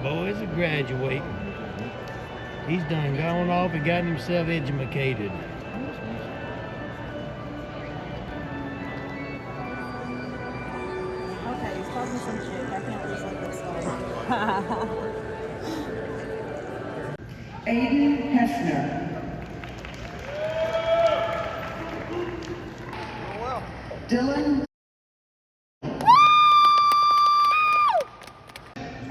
Boys are graduating. He's done gone off and got himself edumacated. Okay, he's talking some shit. I can't listen to this song. Aiden Hessner. Dylan.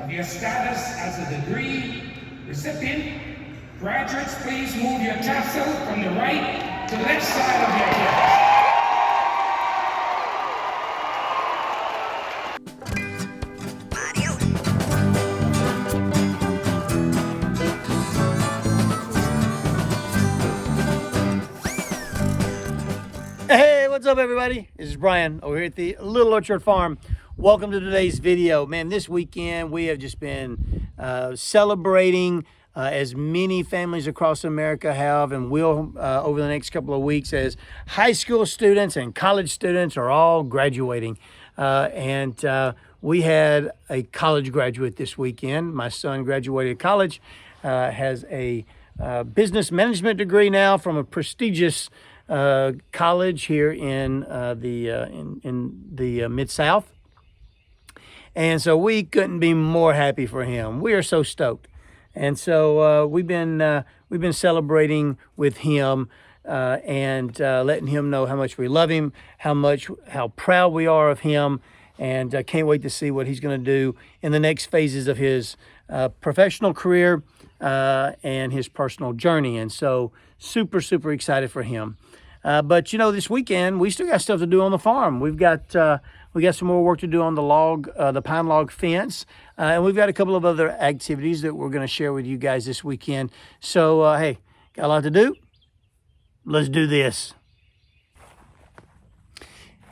Of your status as a degree recipient, graduates, please move your tassel from the right to the left side of your class. Hey, what's up everybody? This is Brian over here at the Little Orchard Farm. Welcome to today's video. Man, this weekend we have just been celebrating as many families across America have and will over the next couple of weeks, as high school students and college students are all graduating. We had a college graduate this weekend. My son graduated college, has a business management degree now from a prestigious college here in the Mid-South. And so we couldn't be more happy for him. We are so stoked. And so we've been celebrating with him and letting him know how much we love him, how proud we are of him, and I can't wait to see what he's going to do in the next phases of his professional career and his personal journey. And so super excited for him. But you know, this weekend we still got stuff to do on the farm. We got some more work to do on the pine log fence, and we've got a couple of other activities that we're going to share with you guys this weekend. So hey, got a lot to do. Let's do this.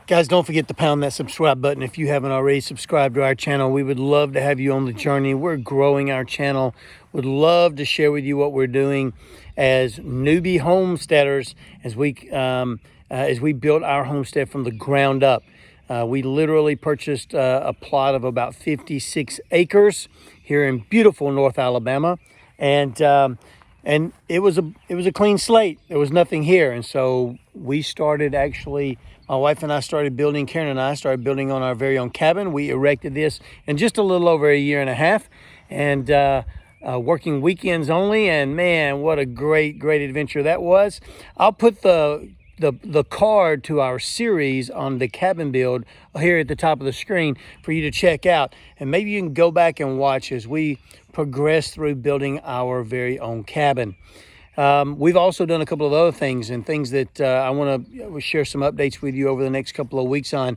Guys, don't forget to pound that subscribe button if you haven't already subscribed to our channel. We would love to have you on the journey. We're growing our channel. Would love to share with you what we're doing as newbie homesteaders as we built our homestead from the ground up. We literally purchased a plot of about 56 acres here in beautiful North Alabama, and it was a clean slate. There was nothing here, and so we started actually. My wife and I started building. Karen and I started building on our very own cabin. We erected this in just a little over a year and a half, and working weekends only. And man, what a great adventure that was. I'll put the card to our series on the cabin build here at the top of the screen for you to check out, and maybe you can go back and watch as we progress through building our very own cabin. We've also done a couple of other things and things that I want to share some updates with you over the next couple of weeks on.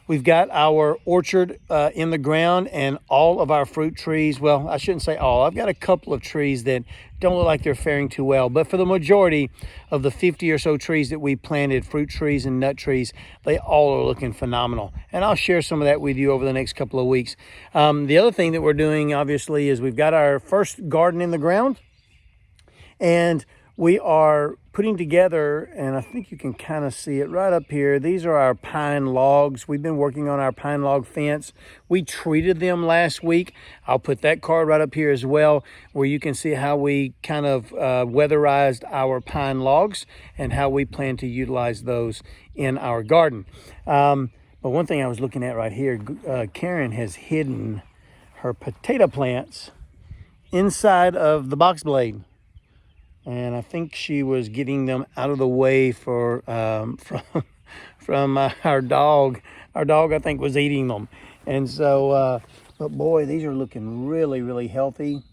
We've got our orchard in the ground, and all of our fruit trees, well, I shouldn't say all. I've got a couple of trees that don't look like they're faring too well, but for the majority of the 50 or so trees that we planted, fruit trees and nut trees, they all are looking phenomenal. And I'll share some of that with you over the next couple of weeks. The other thing that we're doing, obviously, is we've got our first garden in the ground, and we are putting together, and I think you can kind of see it right up here. These are our pine logs. We've been working on our pine log fence. We treated them last week. I'll put that card right up here as well, where you can see how we kind of weatherized our pine logs and how we plan to utilize those in our garden. But one thing I was looking at right here, Karen has hidden her potato plants inside of the box blade. And I think she was getting them out of the way for from our dog. Our dog, I think, was eating them. And so, but boy, these are looking really healthy.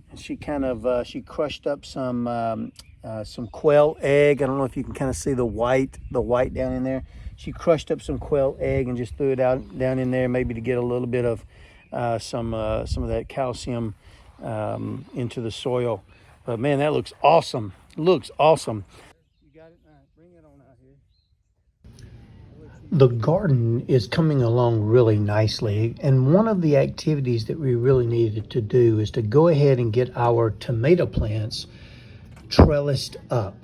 And she kind of she crushed up some quail egg. I don't know if you can kind of see the white down in there. She crushed up some quail egg and just threw it down in there, maybe to get a little bit of some of that calcium into the soil. But man, that looks awesome. Looks awesome. You got it? All right, bring it on out here. The garden is coming along really nicely, and one of the activities that we really needed to do is to go ahead and get our tomato plants trellised up.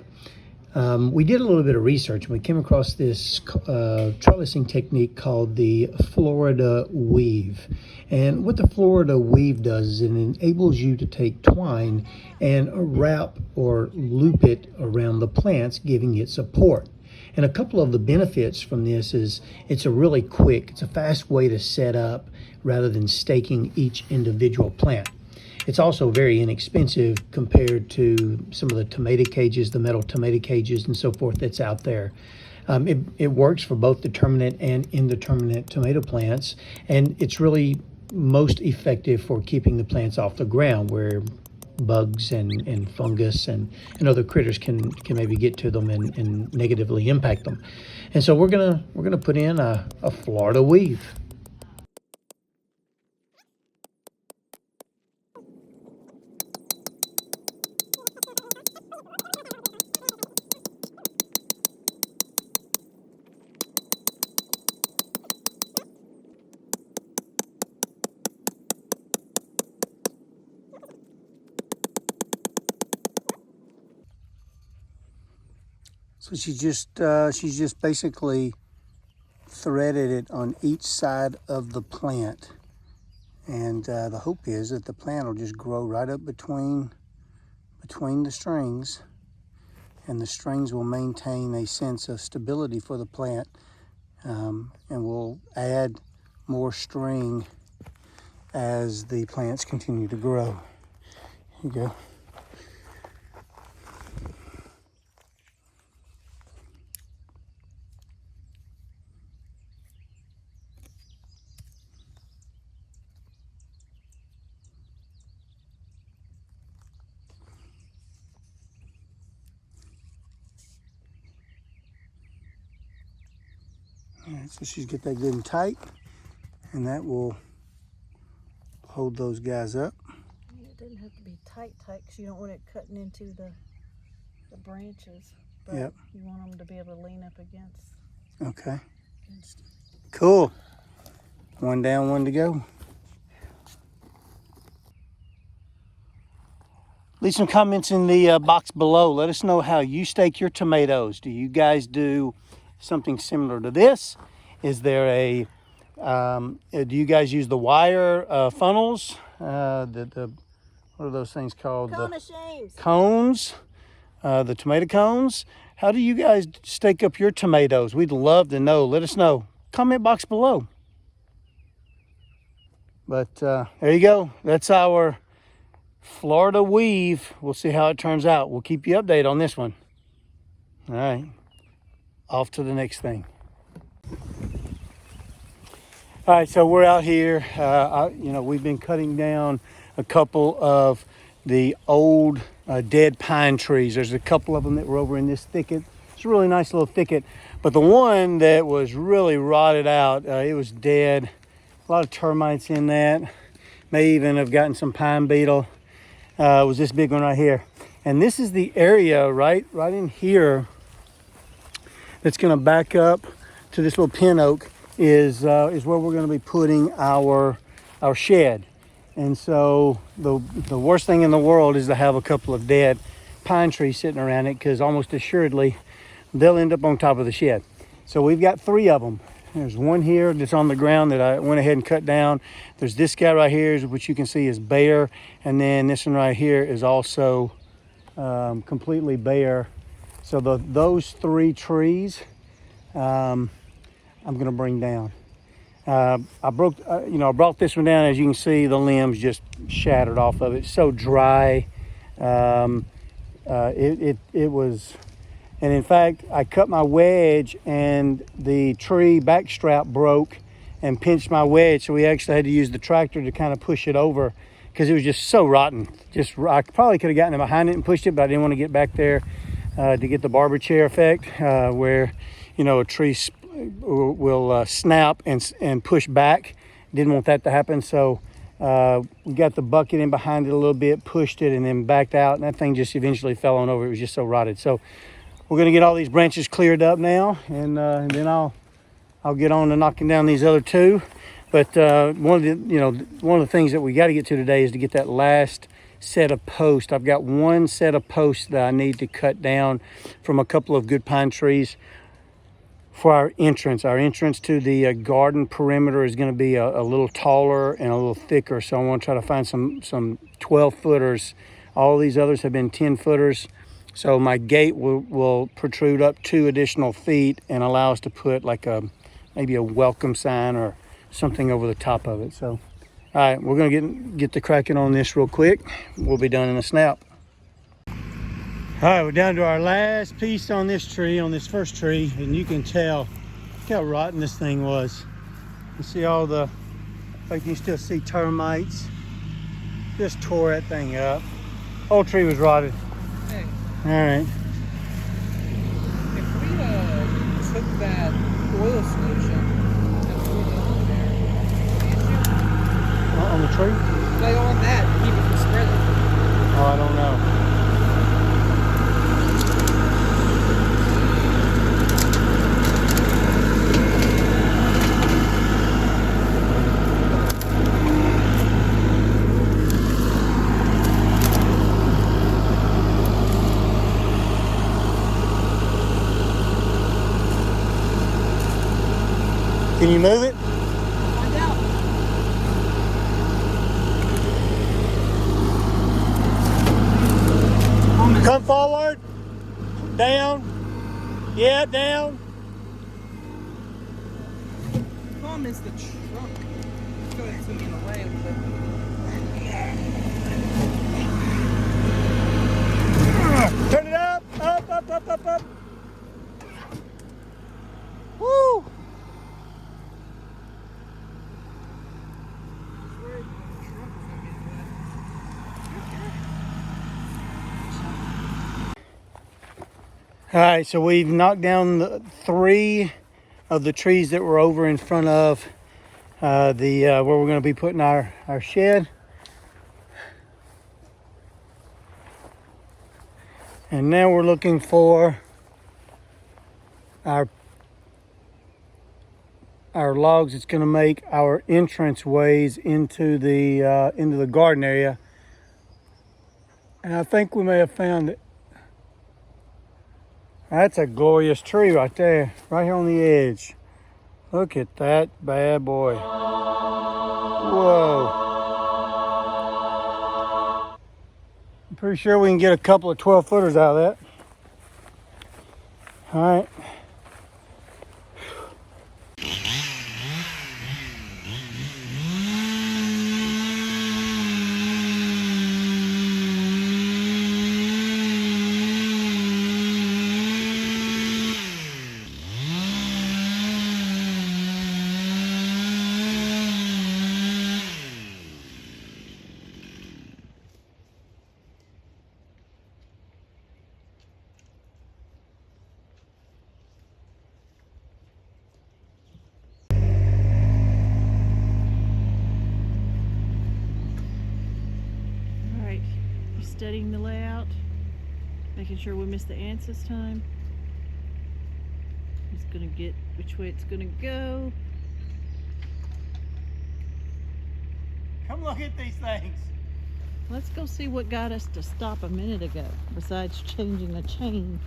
We did a little bit of research and we came across this trellising technique called the Florida weave. And what the Florida weave does is it enables you to take twine and wrap or loop it around the plants, giving it support. And a couple of the benefits from this is it's a fast way to set up rather than staking each individual plant. It's also very inexpensive compared to some of the tomato cages, the metal tomato cages and so forth that's out there. It works for both determinate and indeterminate tomato plants, and it's really most effective for keeping the plants off the ground where bugs and fungus and other critters can maybe get to them and negatively impact them. And so we're gonna put in a Florida weave. So she's just basically threaded it on each side of the plant, and the hope is that the plant will just grow right up between the strings, and the strings will maintain a sense of stability for the plant, and we'll add more string as the plants continue to grow. Here you go. All right, so she's get that good and tight, and that will hold those guys up. It doesn't have to be tight because you don't want it cutting into the branches. But Yep. You want them to be able to lean up against. Okay. Cool. One down, one to go. Leave some comments in the box below. Let us know how you stake your tomatoes. Do you guys do something similar to this? Is there do you guys use the wire funnels? What are those things called? Cone machines. Cones, the tomato cones. How do you guys stake up your tomatoes? We'd love to know. Let us know. Comment box below. But there you go. That's our Florida weave. We'll see how it turns out. We'll keep you updated on this one. All right. Off to the next thing. All right, so we're out here. We've been cutting down a couple of the old dead pine trees. There's a couple of them that were over in this thicket. It's a really nice little thicket, but the one that was really rotted out, it was dead. A lot of termites in that. May even have gotten some pine beetle. It was this big one right here. And this is the area right in here that's going to back up to this little pin oak is where we're going to be putting our shed. And so the worst thing in the world is to have a couple of dead pine trees sitting around it, because almost assuredly they'll end up on top of the shed. So we've got 3 of them. There's one here that's on the ground that I went ahead and cut down. There's this guy right here, which you can see is bare. And then this one right here is also completely bare. So those 3 trees I'm gonna bring down. I brought this one down. As you can see, the limbs just shattered off of it. It's so dry. It was, and in fact, I cut my wedge and the tree back strap broke and pinched my wedge. So we actually had to use the tractor to kind of push it over because it was just so rotten. I probably could have gotten it behind it and pushed it, but I didn't want to get back there to get the barber chair effect where, a tree will snap and push back. Didn't want that to happen, so we got the bucket in behind it a little bit, pushed it, and then backed out, and that thing just eventually fell on over. It was just so rotted. So we're going to get all these branches cleared up now, and then I'll get on to knocking down these other 2. But one of the things that we got to get to today is to get that last set of posts. I've got one set of posts that I need to cut down from a couple of good pine trees for our entrance. Our entrance to the garden perimeter is going to be a little taller and a little thicker. So I want to try to find some 12 footers. All these others have been 10 footers. So my gate will protrude up 2 additional feet and allow us to put like maybe a welcome sign or something over the top of it. So, all right, we're gonna get the cracking on this real quick. We'll be done in a snap. All right, we're down to our last piece on this tree, on this first tree, and you can tell, look how rotten this thing was. You see all the, like you can still see termites. Just tore that thing up. Whole tree was rotted. Hey, All right. if we took that oil solution and put it on there, On the tree? lay on that to keep it from spreading. Oh, I don't know. Can you move it? Find out. Come forward. Down. Yeah, down. Problem is the trunk. It's going to be in the way of the. Turn it up. Up, up, up, up, up. Woo. All right, so we've knocked down the 3 of the trees that were over in front of where we're going to be putting our shed. And now we're looking for our logs. It's going to make our entrance ways into the garden area. And I think we may have found it. That's a glorious tree right there, right here on the edge. Look at that bad boy. Whoa. I'm pretty sure we can get a couple of 12 footers out of that. All right. Studying the layout, making sure we miss the ants this time. It's gonna get which way it's gonna go. Come look at these things. Let's go see what got us to stop a minute ago, besides changing the chain.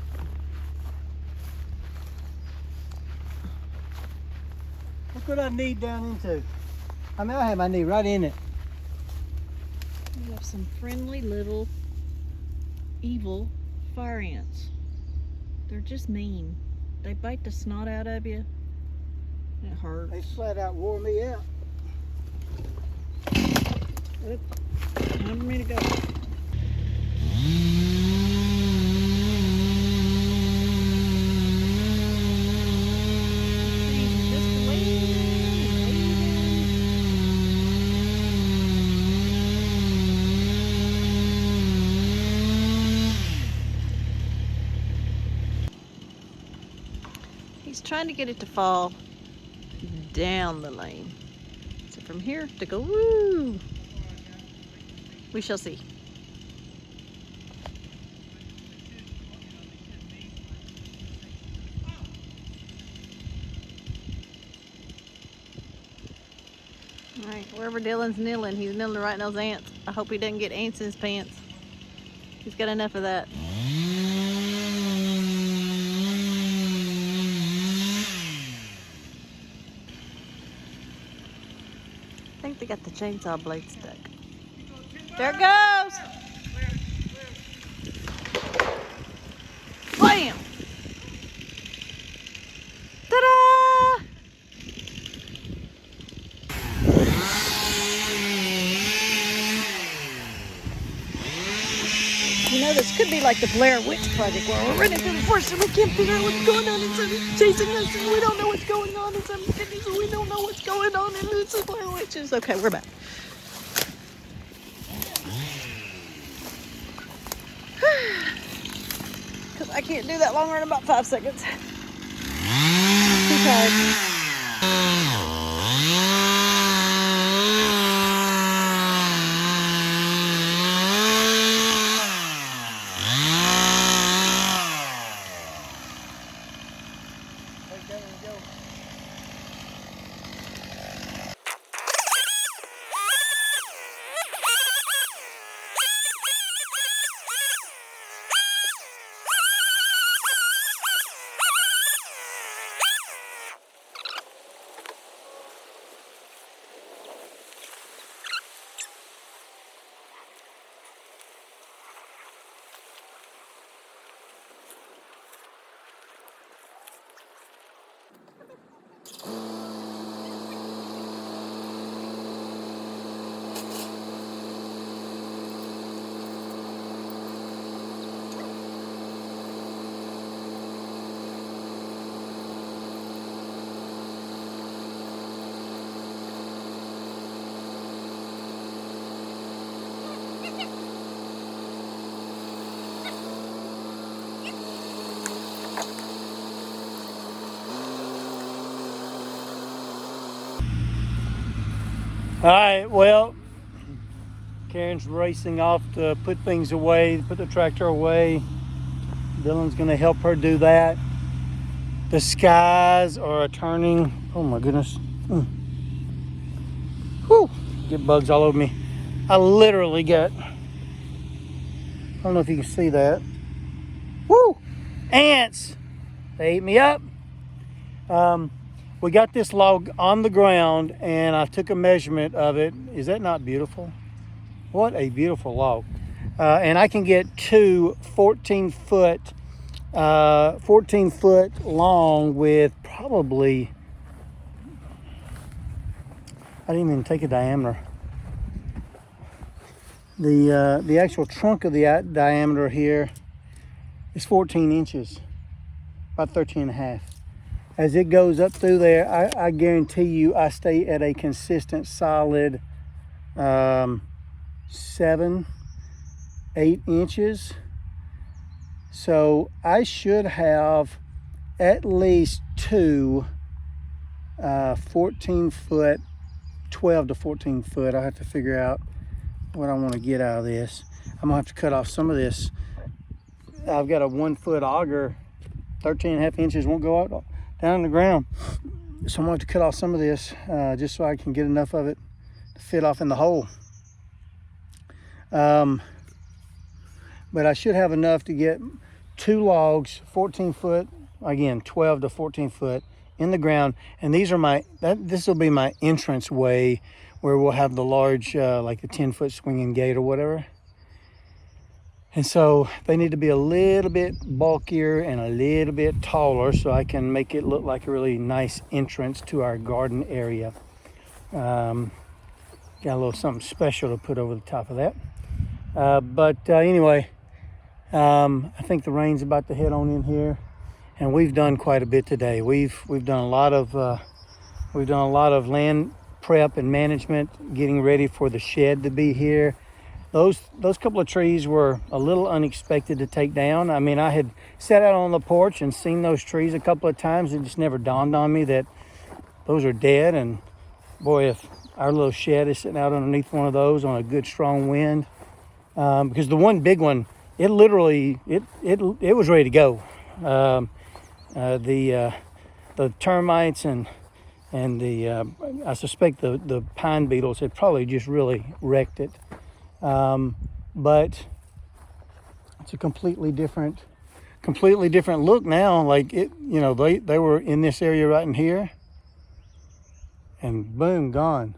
Look what I need down into. I mean, I have my knee right in it. We have some friendly little evil fire ants. They're just mean. They bite the snot out of you. It hurts. They flat out wore me out. Oop. Time for me to go. Just wait. He's trying to get it to fall down the lane. So from here to go, woo! We shall see. All right, wherever Dylan's kneeling, he's kneeling right in those ants. I hope he doesn't get ants in his pants. He's got enough of that. I think they got the chainsaw blade stuck. There it goes! Bam! Ta-da! You know, this could be like the Blair Witch Project where we're running through the forest and we can't figure out what's going on and somebody's chasing us and we don't know what's going on and we don't know what's going on and it's the Blair Witches. Okay, we're back. Because I can't do that longer than about 5 seconds. Too tired. All right, well, Karen's racing off to put things away, put the tractor away. Dylan's gonna help her do that. The skies are turning. Oh my goodness. Whew, get bugs all over me. I literally got, I don't know if you can see that. Woo, ants, they ate me up. We got this log on the ground and I took a measurement of it. Is that not beautiful? What a beautiful log. And I can get two 14 foot long with probably, I didn't even take a diameter. The actual trunk of the diameter here is 14 inches, about 13 and a half. As it goes up through there, I guarantee you I stay at a consistent solid 7-8 inches. So I should have at least two 14 foot, 12 to 14 foot. I have to figure out what I want to get out of this. I'm gonna have to cut off some of this. I've got a 1 foot auger, 13 and a half inches, won't go out down in the ground. So I'm gonna have to cut off some of this just so I can get enough of it to fit off in the hole. But I should have enough to get two logs, 14 foot, again, 12 to 14 foot in the ground. And these are this will be my entrance way where we'll have the large, like the 10 foot swinging gate or whatever. And so they need to be a little bit bulkier and a little bit taller so I can make it look like a really nice entrance to our garden area. Got a little something special to put over the top of that. Anyway, I think the rain's about to head on in here, and we've done quite a bit today. We've done a lot of land prep and management, getting ready for the shed to be here. Those couple of trees were a little unexpected to take down. I mean, I had sat out on the porch and seen those trees a couple of times. It just never dawned on me that those are dead. And boy, if our little shed is sitting out underneath one of those on a good strong wind, because the one big one, it literally, it was ready to go. The termites and and I suspect the pine beetles had probably just really wrecked it. But it's a completely different look now. Like it, you know, they were in this area right in here, and boom, gone.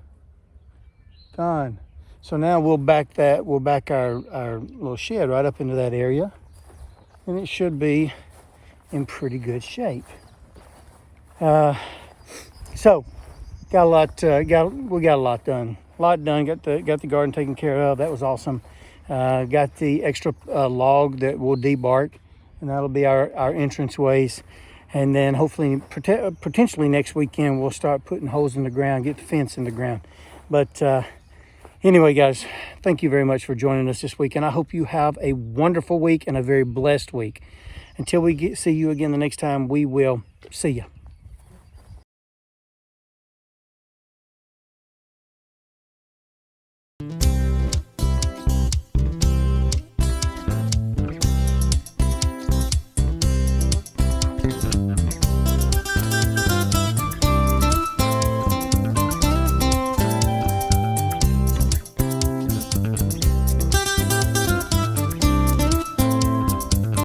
So now we'll back our little shed right up into that area, and it should be in pretty good shape. So got a lot done. Got the garden taken care of. That was awesome. Got the extra log that we'll debark, and that'll be our entrance ways. And then hopefully, potentially next weekend, we'll start putting holes in the ground, get the fence in the ground. But anyway, guys, thank you very much for joining us this week, and I hope you have a wonderful week and a very blessed week. Until we see you again the next time, we will see you.